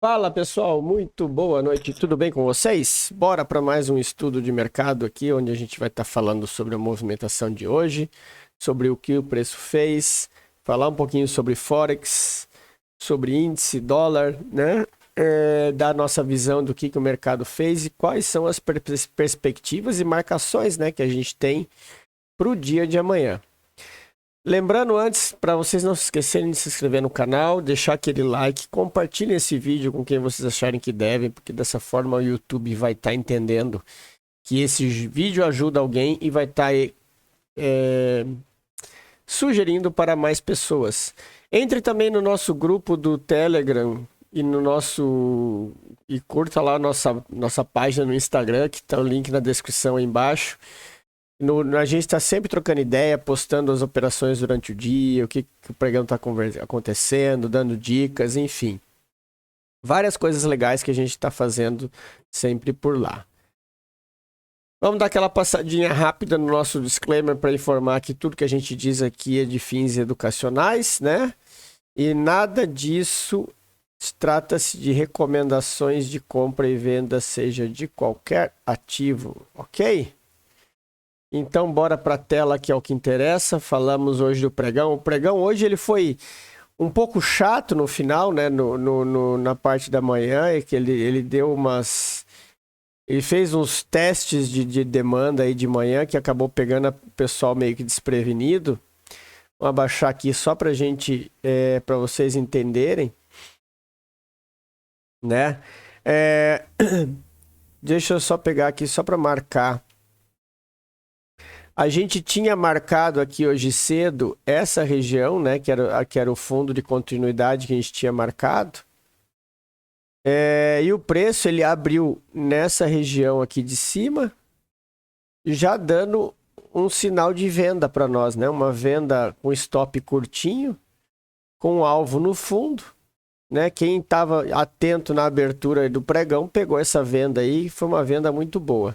Fala pessoal, muito boa noite, tudo bem com vocês? Bora para mais um estudo de mercado aqui, onde a gente vai estar falando sobre a movimentação de hoje, sobre o que o preço fez, falar um pouquinho sobre Forex, sobre índice, dólar, né? Dar nossa visão do que o mercado fez e quais são as perspectivas e marcações, né, que a gente tem para o dia de amanhã. Lembrando antes, para vocês não se esquecerem de se inscrever no canal, deixar aquele like, compartilhem esse vídeo com quem vocês acharem que devem, porque dessa forma o YouTube vai estar entendendo que esse vídeo ajuda alguém e vai estar sugerindo para mais pessoas. Entre também no nosso grupo do Telegram e e curta lá a nossa página no Instagram, que está o link na descrição aí embaixo. A gente está sempre trocando ideia, postando as operações durante o dia, o que o pregão está acontecendo, dando dicas, enfim. Várias coisas legais que a gente está fazendo sempre por lá. Vamos dar aquela passadinha rápida no nosso disclaimer para informar que tudo que a gente diz aqui é de fins educacionais, né? E nada disso trata-se de recomendações de compra e venda, seja de qualquer ativo, ok? Então, bora para a tela, que é o que interessa. Falamos hoje do pregão. O pregão hoje ele foi um pouco chato no final, né? Na parte da manhã, é que ele deu umas... Ele fez uns testes de demanda aí de manhã que acabou pegando o pessoal meio que desprevenido. Vou abaixar aqui só para para vocês entenderem, né? Deixa eu só pegar aqui só para marcar. A gente tinha marcado aqui hoje cedo essa região, né, que era o fundo de continuidade que a gente tinha marcado. E o preço ele abriu nessa região aqui de cima, já dando um sinal de venda para nós, né? Uma venda com stop curtinho, com alvo no fundo, né? Quem estava atento na abertura do pregão pegou essa venda aí, foi uma venda muito boa.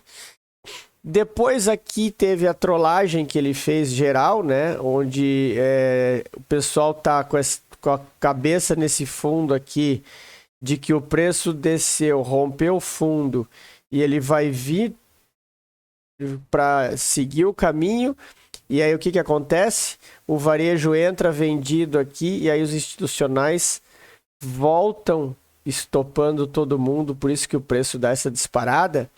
Depois aqui teve a trollagem que ele fez geral, né? Onde o pessoal tá com a cabeça nesse fundo aqui de que o preço desceu, rompeu o fundo e ele vai vir para seguir o caminho. E aí o que acontece? O varejo entra vendido aqui e aí os institucionais voltam estopando todo mundo, por isso que o preço dá essa disparada.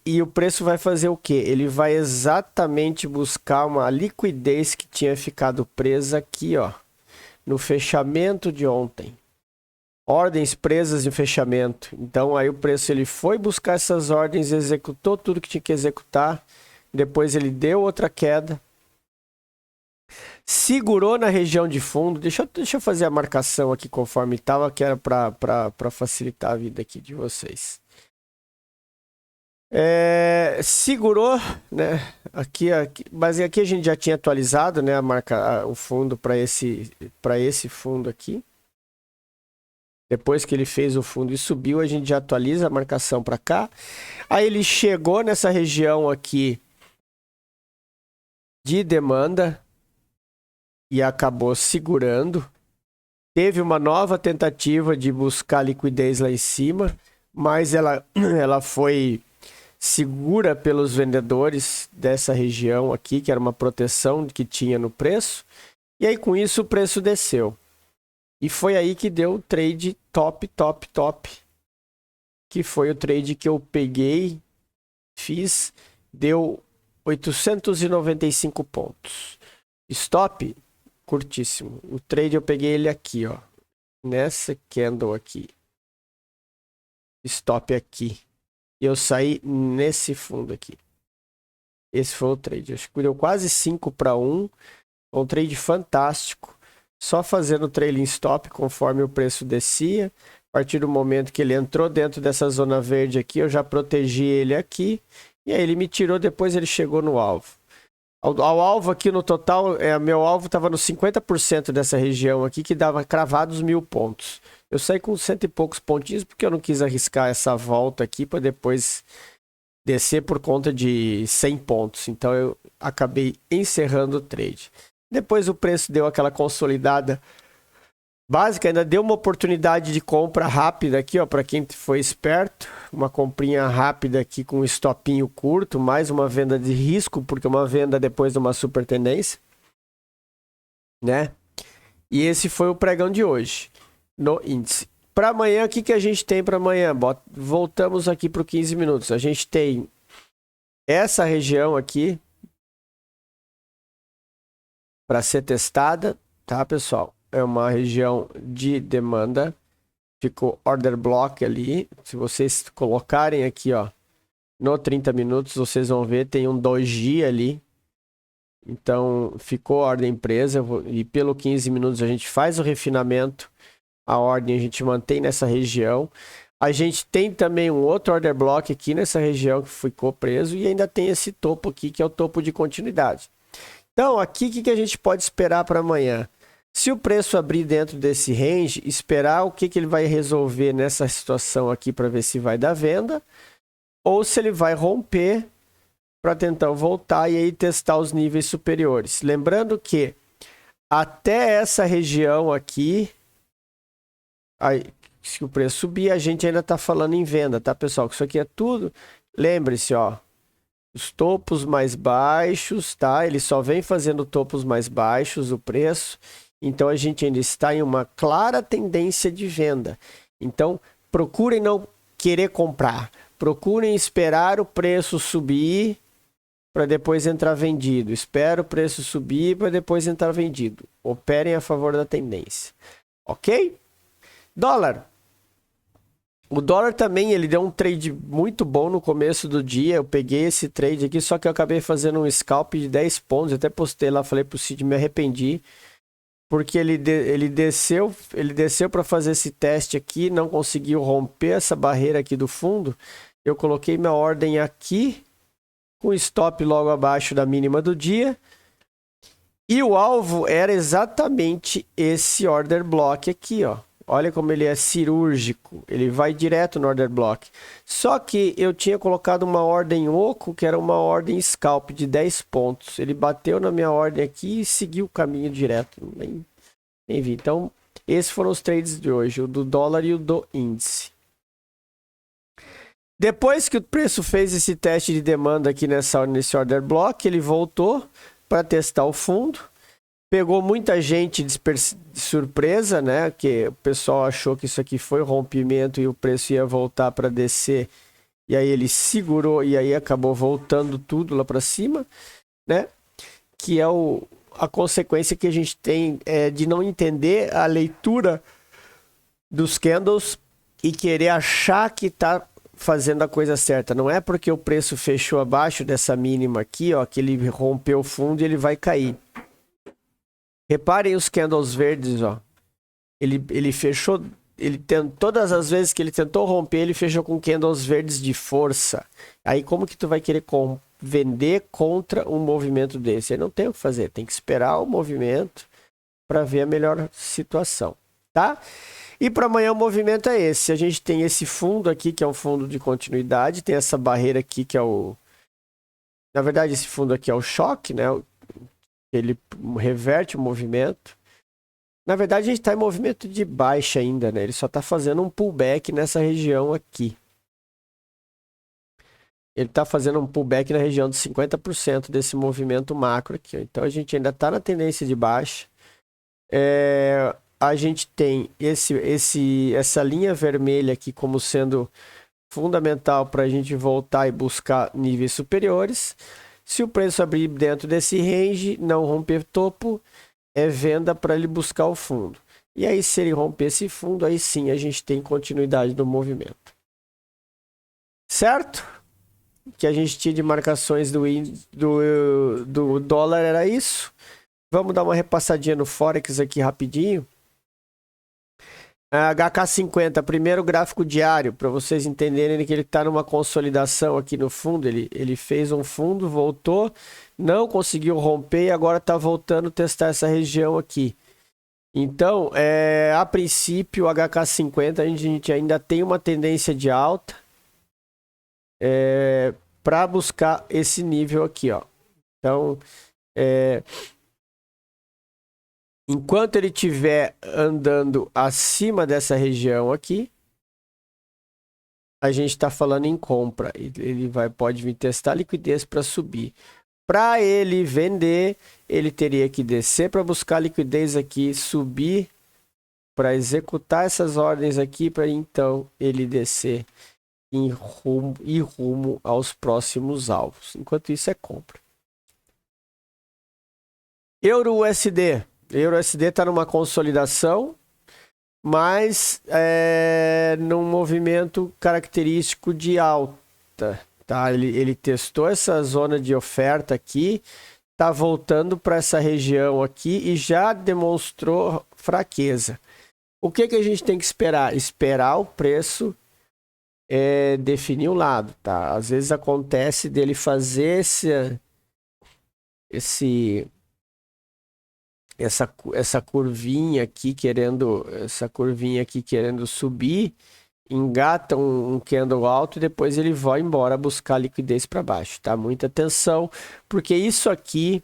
E o preço vai fazer o quê? Ele vai exatamente buscar uma liquidez que tinha ficado presa aqui, ó, no fechamento de ontem. Ordens presas de fechamento. Então aí o preço ele foi buscar essas ordens, executou tudo que tinha que executar, depois ele deu outra queda, segurou na região de fundo. Deixa eu fazer a marcação aqui conforme estava, que era para facilitar a vida aqui de vocês. Segurou, né? Mas aqui a gente já tinha atualizado, né? O fundo para esse fundo aqui. Depois que ele fez o fundo e subiu, a gente já atualiza a marcação para cá. Aí ele chegou nessa região aqui de demanda e acabou segurando. Teve uma nova tentativa de buscar liquidez lá em cima, mas ela foi segura pelos vendedores dessa região aqui, que era uma proteção que tinha no preço. E aí com isso o preço desceu. E foi aí que deu o trade top, top, top. Que foi o trade que eu peguei, fiz, deu 895 pontos. Stop, curtíssimo. O trade eu peguei ele aqui, ó. Nessa candle aqui. Stop aqui. E eu saí nesse fundo aqui. Esse foi o trade. Acho que deu quase 5 para 1. Um trade fantástico. Só fazendo trailing stop conforme o preço descia. A partir do momento que ele entrou dentro dessa zona verde aqui, eu já protegi ele aqui. E aí ele me tirou, depois ele chegou no alvo. Ao alvo aqui no total, meu alvo estava no 50% dessa região aqui, que dava cravados 1000 pontos. Eu saí com 100 e poucos pontinhos, porque eu não quis arriscar essa volta aqui para depois descer por conta de 100 pontos. Então eu acabei encerrando o trade. Depois o preço deu aquela consolidada Básica, ainda deu uma oportunidade de compra rápida aqui, ó, para quem foi esperto. Uma comprinha rápida aqui com um estopinho curto, mais uma venda de risco, porque uma venda depois de uma super tendência, né? E esse foi o pregão de hoje no índice. Para amanhã, o que a gente tem para amanhã? Voltamos aqui para o 15 minutos. A gente tem essa região aqui para ser testada, tá, pessoal? É uma região de demanda. Ficou order block ali. Se vocês colocarem aqui, ó, no 30 minutos, vocês vão ver, tem um doji ali. Então, ficou ordem presa. E pelo 15 minutos a gente faz o refinamento. A ordem a gente mantém nessa região. A gente tem também um outro order block aqui nessa região que ficou preso. E ainda tem esse topo aqui, que é o topo de continuidade. Então, aqui, o que a gente pode esperar para amanhã? Se o preço abrir dentro desse range, esperar o que ele vai resolver nessa situação aqui para ver se vai dar venda ou se ele vai romper para tentar voltar e aí testar os níveis superiores. Lembrando que até essa região aqui, aí, se o preço subir, a gente ainda está falando em venda, tá, pessoal? Isso aqui é tudo. Lembre-se, ó, os topos mais baixos, tá? Ele só vem fazendo topos mais baixos, o preço. Então, a gente ainda está em uma clara tendência de venda. Então, procurem não querer comprar. Procurem esperar o preço subir para depois entrar vendido. Espera o preço subir para depois entrar vendido. Operem a favor da tendência. Ok? Dólar. O dólar também, ele deu um trade muito bom no começo do dia. Eu peguei esse trade aqui, só que eu acabei fazendo um scalp de 10 pontos. Eu até postei lá, falei pro Cid, me arrependi. Porque ele desceu para fazer esse teste aqui, não conseguiu romper essa barreira aqui do fundo. Eu coloquei minha ordem aqui, com stop logo abaixo da mínima do dia. E o alvo era exatamente esse order block aqui, ó. Olha como ele é cirúrgico, ele vai direto no order block. Só que eu tinha colocado uma ordem oco, que era uma ordem scalp de 10 pontos. Ele bateu na minha ordem aqui e seguiu o caminho direto. Nem vi. Então, esses foram os trades de hoje, o do dólar e o do índice. Depois que o preço fez esse teste de demanda aqui nesse order block, ele voltou para testar o fundo. Pegou muita gente de surpresa, né? Que o pessoal achou que isso aqui foi rompimento e o preço ia voltar para descer. E aí ele segurou e aí acabou voltando tudo lá para cima, né? Que é a consequência que a gente tem de não entender a leitura dos candles e querer achar que está fazendo a coisa certa. Não é porque o preço fechou abaixo dessa mínima aqui, ó, que ele rompeu o fundo e ele vai cair. Reparem os candles verdes, ó. Ele fechou, todas as vezes que ele tentou romper, ele fechou com candles verdes de força. Aí como que tu vai querer vender contra um movimento desse? Aí não tem o que fazer, tem que esperar o movimento para ver a melhor situação, tá? E para amanhã o movimento é esse. A gente tem esse fundo aqui, que é um fundo de continuidade, tem essa barreira aqui que é na verdade, esse fundo aqui é o choque, né? Ele reverte o movimento. Na verdade, a gente está em movimento de baixa ainda, né? Ele só está fazendo um pullback nessa região aqui. Ele está fazendo um pullback na região de 50% desse movimento macro aqui. Então, a gente ainda está na tendência de baixa. A gente tem essa linha vermelha aqui como sendo fundamental para a gente voltar e buscar níveis superiores. Se o preço abrir dentro desse range, não romper topo, é venda para ele buscar o fundo. E aí, se ele romper esse fundo, aí sim a gente tem continuidade do movimento. Certo? O que a gente tinha de marcações do dólar era isso. Vamos dar uma repassadinha no Forex aqui rapidinho. HK50, primeiro gráfico diário, para vocês entenderem que ele está numa consolidação aqui no fundo. Ele fez um fundo, voltou, não conseguiu romper e agora está voltando a testar essa região aqui. Então, a princípio, o HK50 a gente ainda tem uma tendência de alta para buscar esse nível aqui, ó. Então, Enquanto ele estiver andando acima dessa região aqui, a gente está falando em compra. Ele pode vir testar a liquidez para subir. Para ele vender, ele teria que descer para buscar liquidez aqui, subir para executar essas ordens aqui, para então ele descer em rumo aos próximos alvos. Enquanto isso é compra. Euro-USD. Euro-USD está numa consolidação, mas num movimento característico de alta. Tá? Ele testou essa zona de oferta aqui, está voltando para essa região aqui e já demonstrou fraqueza. O que a gente tem que esperar? Esperar o preço definir o lado, tá? Às vezes acontece dele fazer essa curvinha aqui querendo subir, engata um candle alto e depois ele vai embora buscar liquidez para baixo, tá? Muita atenção, porque isso aqui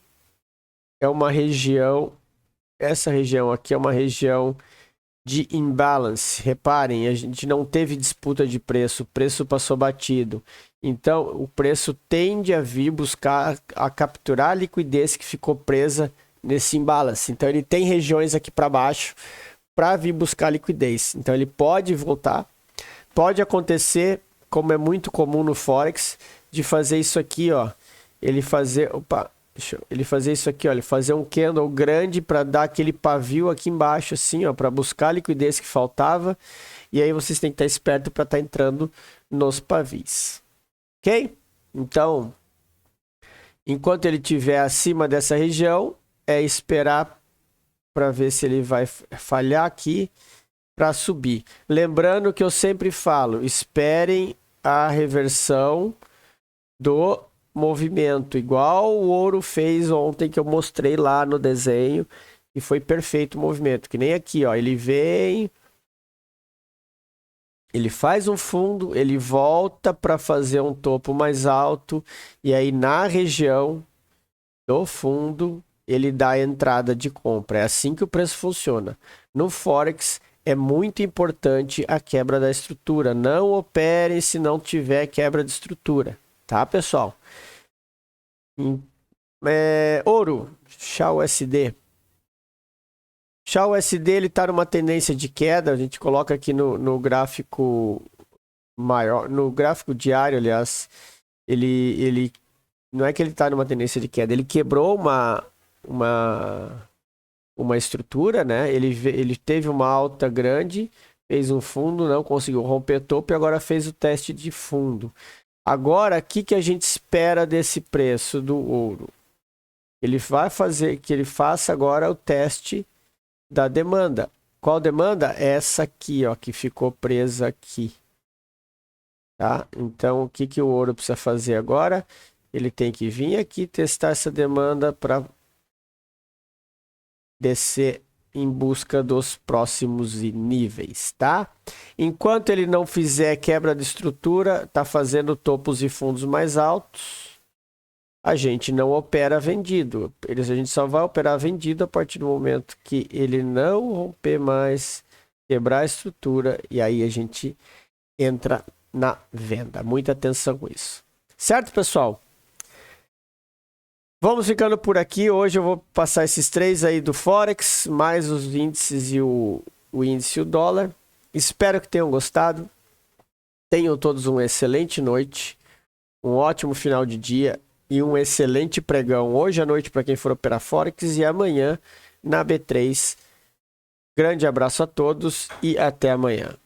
é uma região, essa região aqui é uma região de imbalance. Reparem, a gente não teve disputa de preço, o preço passou batido. Então, o preço tende a vir buscar a capturar a liquidez que ficou presa nesse imbalance. Então, ele tem regiões aqui para baixo para vir buscar liquidez. Então, ele pode voltar. Pode acontecer, como é muito comum no Forex, de fazer isso aqui, ó. Ele fazer isso aqui, ó, ele fazer um candle grande para dar aquele pavio aqui embaixo, assim, ó, para buscar a liquidez que faltava. E aí vocês têm que estar esperto para estar entrando nos pavis. Ok? Então, enquanto ele estiver acima dessa região, é esperar para ver se ele vai falhar aqui para subir. Lembrando que eu sempre falo, esperem a reversão do movimento, igual o ouro fez ontem que eu mostrei lá no desenho, e foi perfeito o movimento, que nem aqui, ó, ele vem, ele faz um fundo, ele volta para fazer um topo mais alto, e aí na região do fundo ele dá a entrada de compra. É assim que o preço funciona. No Forex é muito importante a quebra da estrutura. Não operem se não tiver quebra de estrutura, tá, pessoal? Ouro, XAUSD. XAUSD ele está numa tendência de queda. A gente coloca aqui no gráfico maior, no gráfico diário, aliás, ele não é que ele está numa tendência de queda, ele quebrou uma estrutura, né? Ele teve uma alta grande, fez um fundo, não conseguiu romper topo e agora fez o teste de fundo. Agora, o que a gente espera desse preço do ouro? Ele vai fazer que ele faça agora o teste da demanda. Qual demanda? Essa aqui, ó, que ficou presa aqui. Tá? Então, o que o ouro precisa fazer agora? Ele tem que vir aqui testar essa demanda para descer em busca dos próximos níveis, tá? Enquanto ele não fizer quebra de estrutura, tá fazendo topos e fundos mais altos, a gente não opera vendido. A gente só vai operar vendido a partir do momento que ele não romper mais, quebrar a estrutura, e aí a gente entra na venda. Muita atenção com isso. Certo, pessoal? Vamos ficando por aqui. Hoje eu vou passar esses três aí do Forex, mais os índices e o índice e o dólar. Espero que tenham gostado. Tenham todos uma excelente noite, um ótimo final de dia e um excelente pregão hoje à noite para quem for operar Forex e amanhã na B3. Grande abraço a todos e até amanhã.